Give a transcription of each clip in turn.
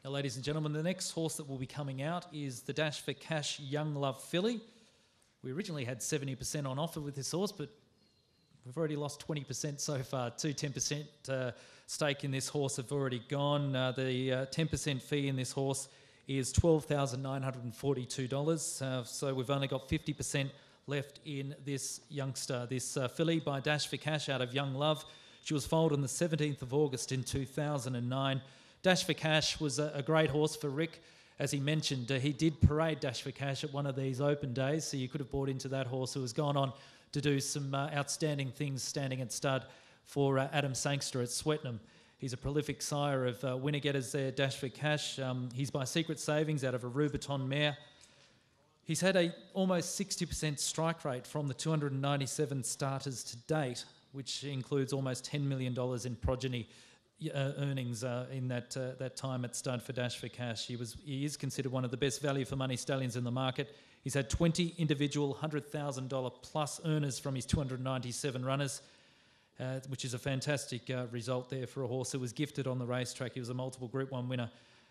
Now, ladies and gentlemen, the next horse that will be coming out is the Dash for Cash Young Love filly. We originally had 70% on offer with this horse, but we've already lost 20% so far. 10% stake in this horse have already gone. The 10% fee in this horse is $12,942. So we've only got 50% left in this youngster, this filly by Dash for Cash out of Young Love. She was foaled on the 17th of August in 2009. Dash for Cash was a great horse for Rick. As he mentioned, he did parade Dash for Cash at one of these open days, so you could have bought into that horse, who has gone on to do some outstanding things standing at stud for Adam Sangster at Swettenham. He's a prolific sire of winner-getters there, Dash for Cash. He's by Secret Savings out of a Rubiton mare. He's had a almost 60% strike rate from the 297 starters to date, which includes almost $10 million in progeny earnings in that time at stud for Dash for Cash. He is considered one of the best value for money stallions in the market. He's had 20 individual $100,000 plus earners from his 297 runners, which is a fantastic result there for a horse who was gifted on the racetrack. He was a multiple Group 1 winner.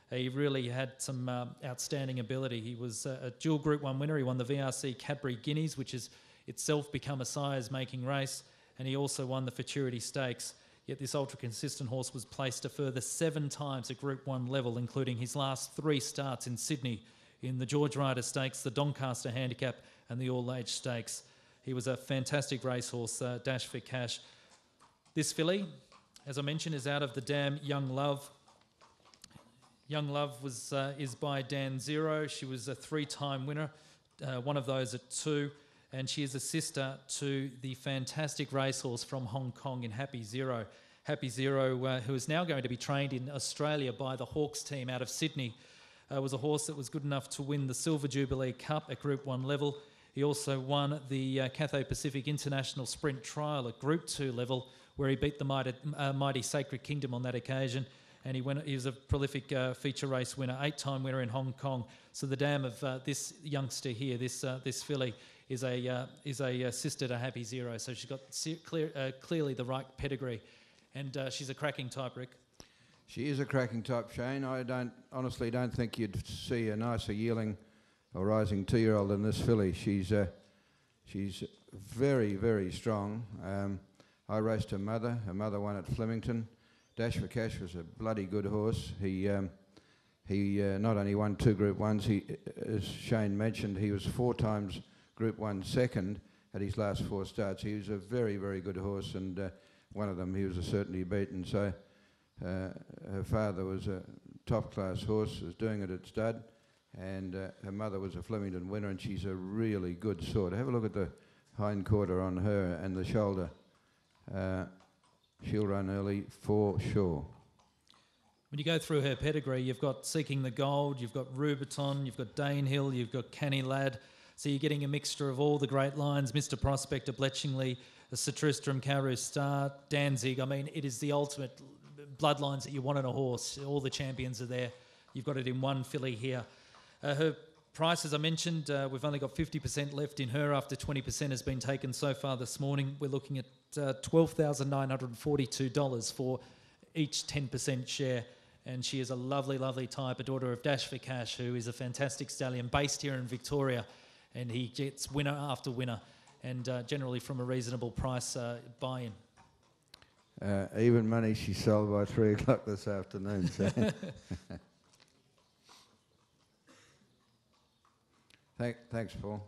He really had some outstanding ability. He was a dual Group 1 winner. He won the VRC Cadbury Guineas, which has itself become a sires-making race, and he also won the Futurity Stakes. Yet this ultra-consistent horse was placed a further 7 times at Group 1 level, including his last 3 starts in Sydney in the George Ryder Stakes, the Doncaster Handicap and the All-Age Stakes. He was a fantastic racehorse, Dash for Cash. This filly, as I mentioned, is out of the dam Young Love. Young Love is by Dan Zero. She was a 3-time winner, one of those at 2. And she is a sister to the fantastic racehorse from Hong Kong in Happy Zero. Happy Zero, who is now going to be trained in Australia by the Hawks team out of Sydney, was a horse that was good enough to win the Silver Jubilee Cup at Group 1 level. He also won the Cathay Pacific International Sprint Trial at Group 2 level, where he beat the mighty Sacred Kingdom on that occasion. And he was a prolific feature race winner, 8-time winner in Hong Kong. So the dam of this youngster here, this filly, is a sister to Happy Zero. So she's got clearly the right pedigree, and she's a cracking type, Rick. She is a cracking type, Shane. I honestly don't think you'd see a nicer yearling or rising 2-year-old than this filly. She's very, very strong. I raced her mother. Her mother won at Flemington. Dash for Cash was a bloody good horse. He not only won 2 Group 1s, as Shane mentioned, he was 4 times Group 1 second at his last 4 starts. He was a very, very good horse, and one of them he was certainly beaten. So her father was a top-class horse, was doing it at stud, and her mother was a Flemington winner, and she's a really good sort. Have a look at the hind quarter on her and the shoulder. She'll run early for sure. When you go through her pedigree, you've got Seeking the Gold, you've got Rubiton, you've got Danehill, you've got Canny Lad. So you're getting a mixture of all the great lines, Mr. Prospector, Bletchingley, Sir Tristram, Carew Star, Danzig. I mean, it is the ultimate bloodlines that you want in a horse. All the champions are there. You've got it in one filly here. Her price, as I mentioned, we've only got 50% left in her after 20% has been taken so far this morning. We're looking at $12,942 for each 10% share. And she is a lovely, lovely type, a daughter of Dash for Cash, who is a fantastic stallion based here in Victoria. And he gets winner after winner, and generally from a reasonable price buy-in. Even money she sold by 3 o'clock this afternoon. So. Thanks, Paul.